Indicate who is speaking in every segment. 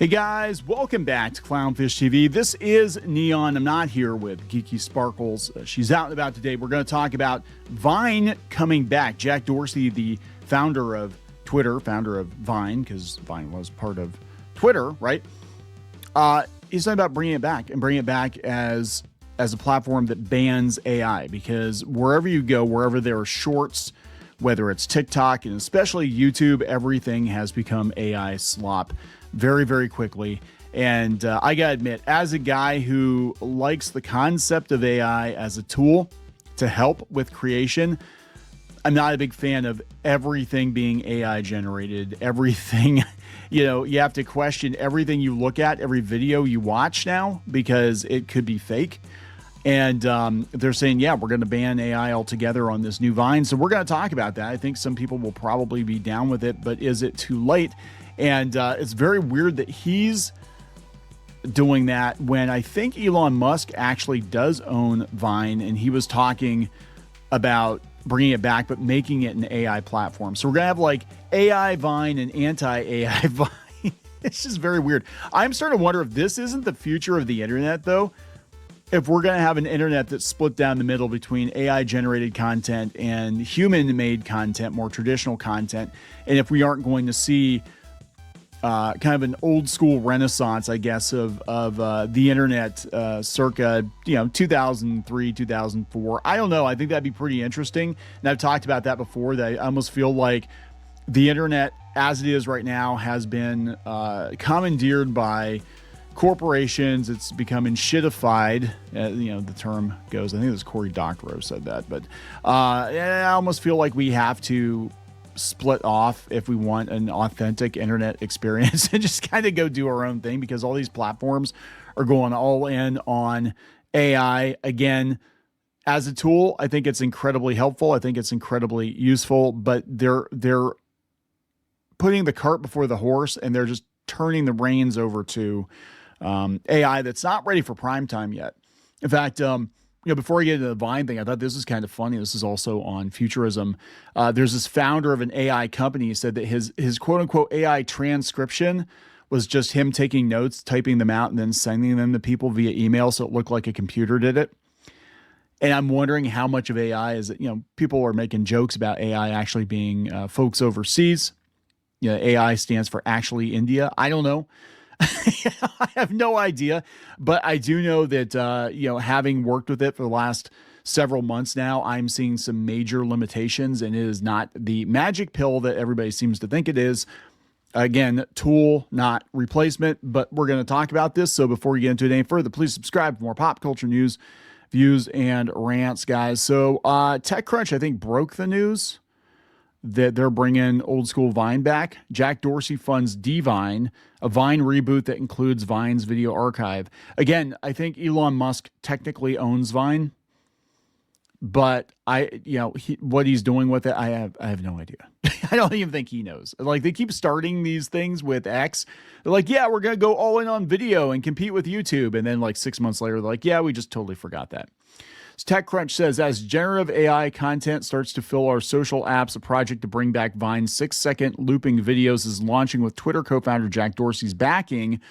Speaker 1: Hey guys, welcome back to Clownfish TV. This is Kneon. I'm not here with Geeky Sparkles. She's out and about today. We're going to talk about Vine coming back. Jack Dorsey, the founder of Twitter, founder of Vine, because Vine was part of Twitter, right? He's talking about bringing it back and bringing it back as a platform that bans AI, because wherever you go, wherever there are shorts, whether it's TikTok and especially YouTube, everything has become AI slop very, very quickly. And I gotta admit, as a guy who likes the concept of AI as a tool to help with creation, I'm not a big fan of everything being AI generated. Everything, you have to question everything you look at, every video you watch now, because it could be fake. And they're saying, yeah, we're going to ban AI altogether on this new Vine. So we're going to talk about that. I think some people will probably be down with it, but is it too late? And it's very weird that he's doing that when I think Elon Musk actually does own Vine, and he was talking about bringing it back, but making it an AI platform. So we're going to have like AI Vine and anti-AI Vine. It's just very weird. I'm starting to wonder if this isn't the future of the internet, though. If we're going to have an internet that's split down the middle between AI-generated content and human-made content, more traditional content, and if we aren't going to see kind of an old-school renaissance, I guess, of the internet circa 2003, 2004. I don't know. I think that'd be pretty interesting, and I've talked about that before. That I almost feel like the internet, as it is right now, has been commandeered by corporations. It's becoming shitified, the term goes. I think it was Cory Doctorow said that, but I almost feel like we have to split off if we want an authentic internet experience and just kind of go do our own thing, because all these platforms are going all in on AI. Again, as a tool, I think it's incredibly helpful. I think it's incredibly useful, but they're putting the cart before the horse, and they're just turning the reins over to AI that's not ready for prime time yet. In fact, before I get into the Vine thing, I thought this was kind of funny. This is also on Futurism. There's this founder of an AI company. He said that his quote unquote AI transcription was just him taking notes, typing them out, and then sending them to people via email, so it looked like a computer did it. And I'm wondering how much of AI is it. People are making jokes about AI actually being folks overseas. AI stands for actually India. I don't know. I have no idea, but I do know that, having worked with it for the last several months now, I'm seeing some major limitations, and it is not the magic pill that everybody seems to think it is. Again, tool, not replacement, but we're going to talk about this. So before we get into it any further, please subscribe for more pop culture news, views, and rants, guys. So TechCrunch, I think, broke the news that they're bringing old school Vine back. Jack Dorsey funds Vine, a Vine reboot that includes Vine's video archive. Again, I think Elon Musk technically owns Vine, but what he's doing with it, I have no idea. I don't even think he knows. Like, they keep starting these things with X. They're like, yeah, we're going to go all in on video and compete with YouTube. And then like 6 months later, they're like, yeah, we just totally forgot that. TechCrunch says, as generative AI content starts to fill our social apps, a project to bring back Vine's 6-second looping videos is launching with Twitter co-founder Jack Dorsey's backing.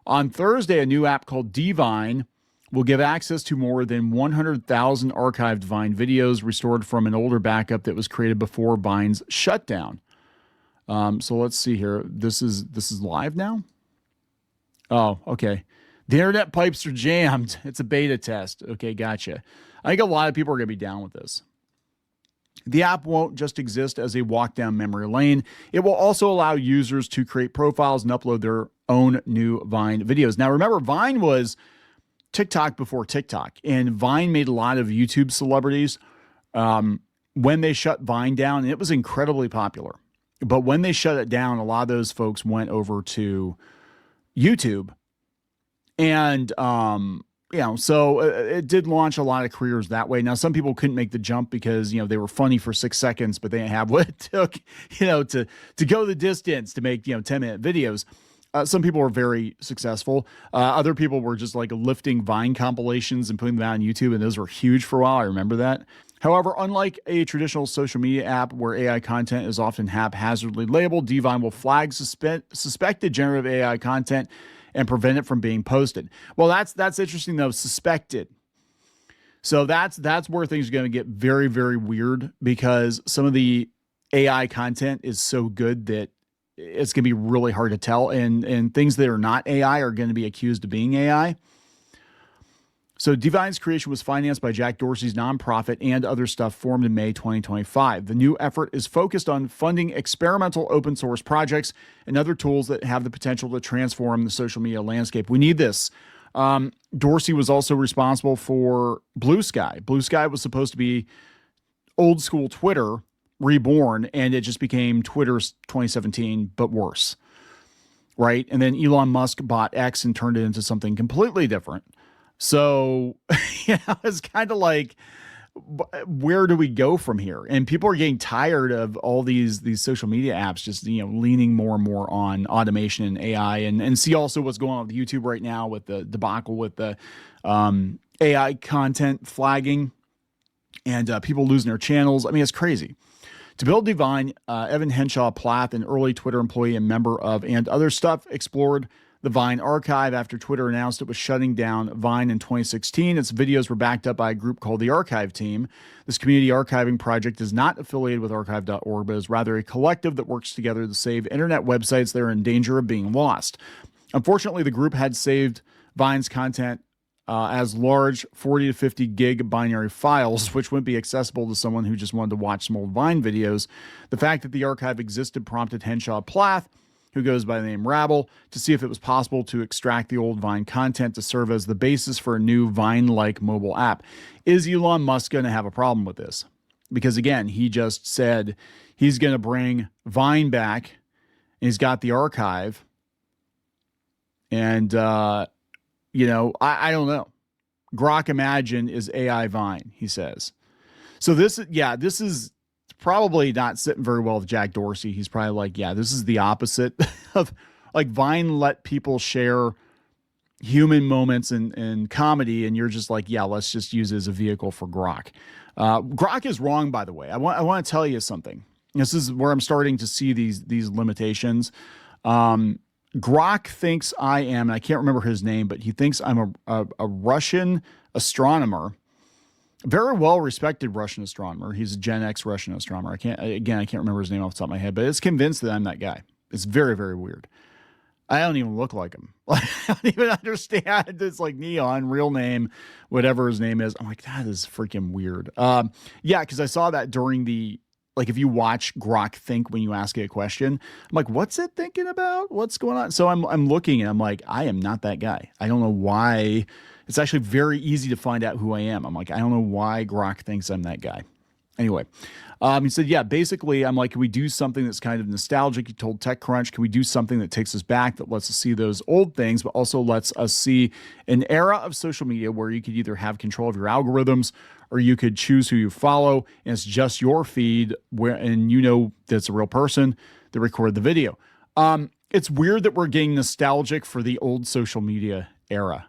Speaker 1: On Thursday, a new app called Vine will give access to more than 100,000 archived Vine videos restored from an older backup that was created before Vine's shutdown. So let's see here. This is live now? Oh, okay. The internet pipes are jammed. It's a beta test. Okay, gotcha. I think a lot of people are going to be down with this. The app won't just exist as a walk down memory lane. It will also allow users to create profiles and upload their own new Vine videos. Now, remember, Vine was TikTok before TikTok, and Vine made a lot of YouTube celebrities when they shut Vine down, and it was incredibly popular. But when they shut it down, a lot of those folks went over to YouTube. And, so it did launch a lot of careers that way. Now, some people couldn't make the jump because, they were funny for 6 seconds, but they didn't have what it took, to go the distance to make, 10-minute videos. Some people were very successful. Other people were just like lifting Vine compilations and putting them out on YouTube, and those were huge for a while. I remember that. However, unlike a traditional social media app where AI content is often haphazardly labeled, Divine will flag suspected generative AI content and prevent it from being posted. Well, that's interesting though. Suspected. So that's where things are going to get very, very weird, because some of the AI content is so good that it's going to be really hard to tell, and things that are not AI are going to be accused of being AI. So Divine's creation was financed by Jack Dorsey's nonprofit and other stuff formed in May 2025. The new effort is focused on funding experimental open source projects and other tools that have the potential to transform the social media landscape. We need this. Dorsey was also responsible for Blue Sky. Blue Sky was supposed to be old school Twitter reborn, and it just became Twitter's 2017, but worse. Right? And then Elon Musk bought X and turned it into something completely different. So, it's kind of like, where do we go from here? And people are getting tired of all these social media apps just, leaning more and more on automation and AI, and see also what's going on with YouTube right now with the debacle with the AI content flagging and people losing their channels. I mean, it's crazy. To build Divine, Evan Henshaw Plath, an early Twitter employee and member of And Other Stuff, explored the Vine archive after Twitter announced it was shutting down Vine in 2016. Its videos were backed up by a group called the Archive Team. This community archiving project is not affiliated with archive.org, but is rather a collective that works together to save internet websites that are in danger of being lost. Unfortunately, the group had saved Vine's content as large 40 to 50 gig binary files, which wouldn't be accessible to someone who just wanted to watch some old Vine videos. The fact that the archive existed prompted Henshaw Plath, who goes by the name Rabble, to see if it was possible to extract the old Vine content to serve as the basis for a new Vine-like mobile app. Is Elon Musk going to have a problem with this? Because again, he just said he's going to bring Vine back, and he's got the archive. And, I don't know. Grok Imagine is AI Vine, he says. So this is probably not sitting very well with Jack Dorsey. He's probably like, this is the opposite of, like, Vine let people share human moments and comedy, and you're just like, let's just use it as a vehicle for Grok. Grok is wrong, by the way. I want to tell you something. This is where I'm starting to see these limitations. Grok thinks I am, and I can't remember his name, but he thinks I'm a Russian astronomer. Very well-respected Russian astronomer. He's a Gen X Russian astronomer. I can't remember his name off the top of my head, but it's convinced that I'm that guy. It's very, very weird. I don't even look like him. I don't even understand. It's like Kneon, real name, whatever his name is. I'm like, that is freaking weird. Because I saw that during the, like, if you watch Grok think when you ask it a question, I'm like, what's it thinking about? What's going on? So I'm looking and I'm like, I am not that guy. I don't know why. It's actually very easy to find out who I am. I'm like, I don't know why Grok thinks I'm that guy. Anyway, he said, basically, I'm like, can we do something that's kind of nostalgic? He told TechCrunch, can we do something that takes us back, that lets us see those old things, but also lets us see an era of social media where you could either have control of your algorithms or you could choose who you follow, and it's just your feed, and that's a real person that recorded the video. It's weird that we're getting nostalgic for the old social media era,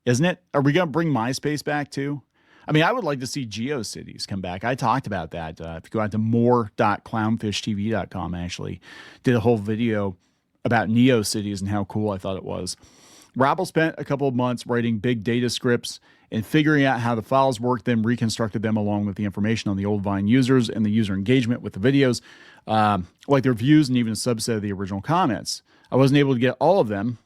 Speaker 1: isn't it? Are we going to bring MySpace back too? I mean, I would like to see GeoCities come back. I talked about that. If you go out to more.clownfishtv.com, I actually did a whole video about NeoCities and how cool I thought it was. Rabble spent a couple of months writing big data scripts and figuring out how the files work, then reconstructed them along with the information on the old Vine users and the user engagement with the videos, like their views and even a subset of the original comments. I wasn't able to get all of them,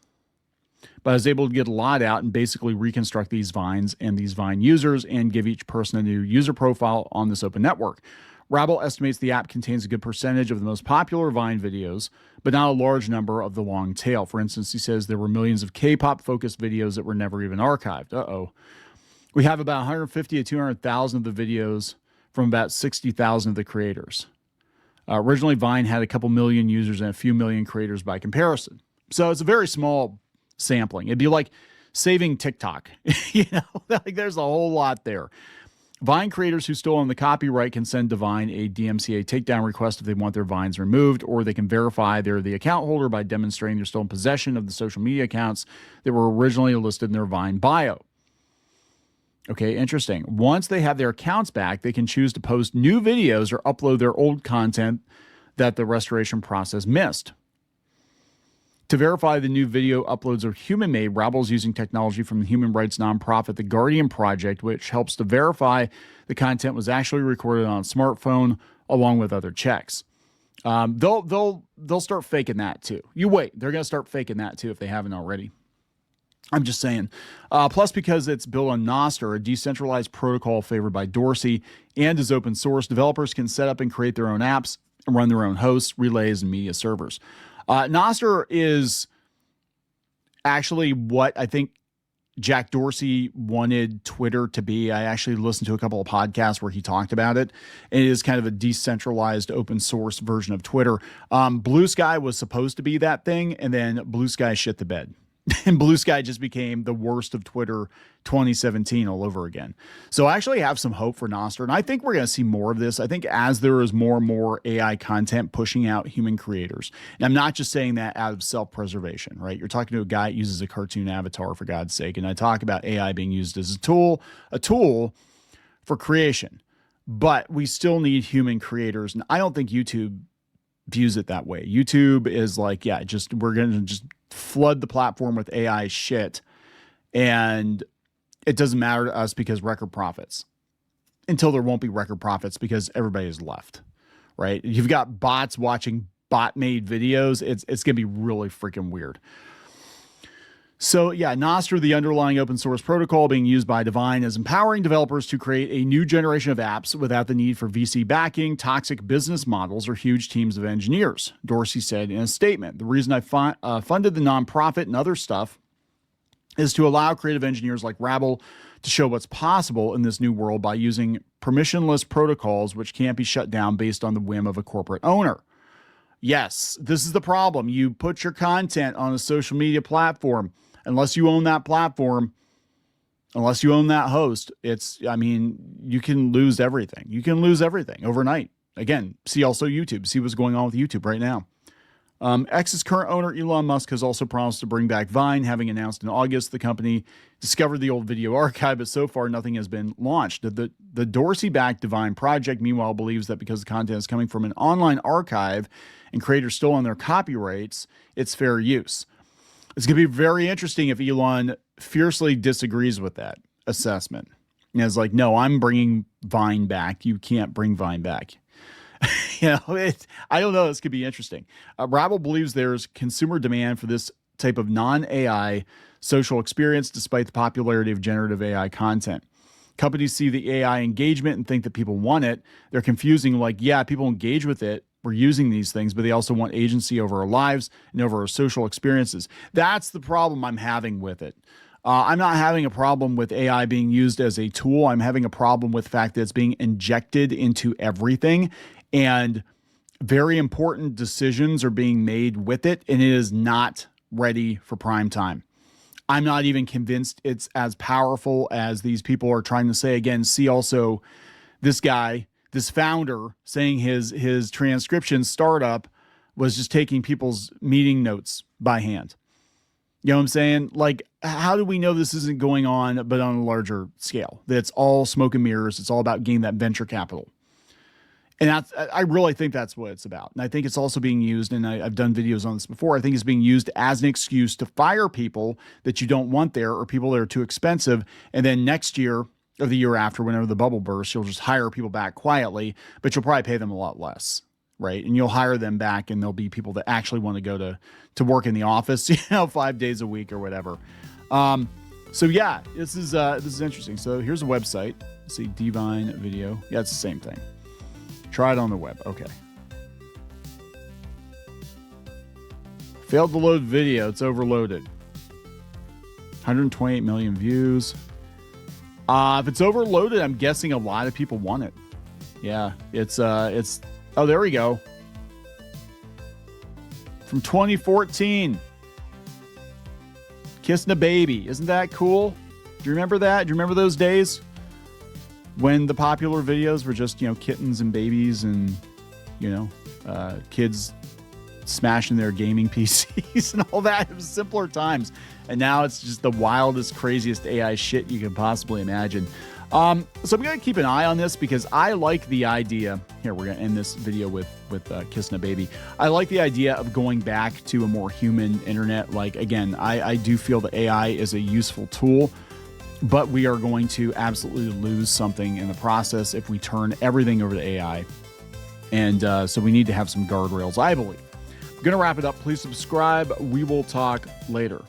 Speaker 1: but I was able to get a lot out and basically reconstruct these Vines and these Vine users and give each person a new user profile on this open network. Rabble estimates the app contains a good percentage of the most popular Vine videos, but not a large number of the long tail. For instance, he says there were millions of K-pop focused videos that were never even archived. We have about 150 to 200,000 of the videos from about 60,000 of the creators. Originally, Vine had a couple million users and a few million creators by comparison. So it's a very small sampling. It'd be like saving TikTok. Like there's a whole lot there. Vine creators who still own the copyright can send to Vine a DMCA takedown request if they want their Vines removed, or they can verify they're the account holder by demonstrating they're still in possession of the social media accounts that were originally listed in their Vine bio. Okay, interesting. Once they have their accounts back, they can choose to post new videos or upload their old content that the restoration process missed. To verify the new video uploads are human-made, Rabble is using technology from the human rights nonprofit The Guardian Project, which helps to verify the content was actually recorded on a smartphone, along with other checks. They'll start faking that too. You wait, they're going to start faking that too if they haven't already. I'm just saying. Plus, because it's built on Nostr, a decentralized protocol favored by Dorsey, and is open source, developers can set up and create their own apps and run their own hosts, relays, and media servers. Nostr is actually what I think Jack Dorsey wanted Twitter to be. I actually listened to a couple of podcasts where he talked about it. It is kind of a decentralized open source version of Twitter. Blue Sky was supposed to be that thing, and then Blue Sky shit the bed. And Blue Sky just became the worst of Twitter 2017 all over again. So I actually have some hope for Nostr, and I think we're going to see more of this. I think as there is more and more AI content pushing out human creators, and I'm not just saying that out of self-preservation, right? You're talking to a guy that uses a cartoon avatar, for God's sake, and I talk about AI being used as a tool for creation. But we still need human creators, and I don't think YouTube views it that way. YouTube is like, yeah, we're going to just flood the platform with AI shit, and it doesn't matter to us because record profits, until there won't be record profits because everybody is left, right? You've got bots watching bot-made videos. It's going to be really freaking weird. So yeah, Nostr, the underlying open source protocol being used by Divine, is empowering developers to create a new generation of apps without the need for VC backing, toxic business models, or huge teams of engineers. Dorsey said in a statement, "The reason I funded the nonprofit and other stuff is to allow creative engineers like Rabble to show what's possible in this new world by using permissionless protocols which can't be shut down based on the whim of a corporate owner." Yes, this is the problem. You put your content on a social media platform. Unless you own that platform, unless you own that host, you can lose everything. You can lose everything overnight. Again, see also YouTube. See what's going on with YouTube right now. X's current owner, Elon Musk, has also promised to bring back Vine, having announced in August the company discovered the old video archive, but so far nothing has been launched. The Dorsey-backed Divine project, meanwhile, believes that because the content is coming from an online archive and creators still own their copyrights, it's fair use. It's going to be very interesting if Elon fiercely disagrees with that assessment. And is like, no, I'm bringing Vine back. You can't bring Vine back. I don't know. This could be interesting. Rabble believes there's consumer demand for this type of non-AI social experience despite the popularity of generative AI content. Companies see the AI engagement and think that people want it. They're confusing, like, yeah, people engage with it. We're using these things, but they also want agency over our lives and over our social experiences. That's the problem I'm having with it. I'm not having a problem with AI being used as a tool. I'm having a problem with the fact that it's being injected into everything, and very important decisions are being made with it, and it is not ready for prime time. I'm not even convinced it's as powerful as these people are trying to say. Again, see also this guy, this founder, saying his transcription startup was just taking people's meeting notes by hand. You know what I'm saying? Like, how do we know this isn't going on, but on a larger scale? That it's all smoke and mirrors. It's all about getting that venture capital. And I really think that's what it's about. And I think it's also being used, and I've done videos on this before, I think it's being used as an excuse to fire people that you don't want there, or people that are too expensive. And then next year, or the year after, whenever the bubble bursts, you'll just hire people back quietly, but you'll probably pay them a lot less, right? And you'll hire them back, and there'll be people that actually want to go to work in the office, 5 days a week or whatever. So yeah, this is interesting. So here's a website. Let's see, Divine Video. Yeah, it's the same thing. Try it on the web. Okay. Failed to load video. It's overloaded. 128 million views. If it's overloaded, I'm guessing a lot of people want it. Yeah, it's oh, there we go. From 2014. Kissing a baby. Isn't that cool? Do you remember that? Do you remember those days when the popular videos were just, kittens and babies and, kids smashing their gaming PCs and all that. It was simpler times. And now it's just the wildest, craziest AI shit you can possibly imagine. So I'm going to keep an eye on this because I like the idea. Here, we're going to end this video with kissing a baby. I like the idea of going back to a more human internet. Like, again, I do feel that AI is a useful tool, but we are going to absolutely lose something in the process if we turn everything over to AI. And so we need to have some guardrails, I believe. I'm going to wrap it up. Please subscribe. We will talk later.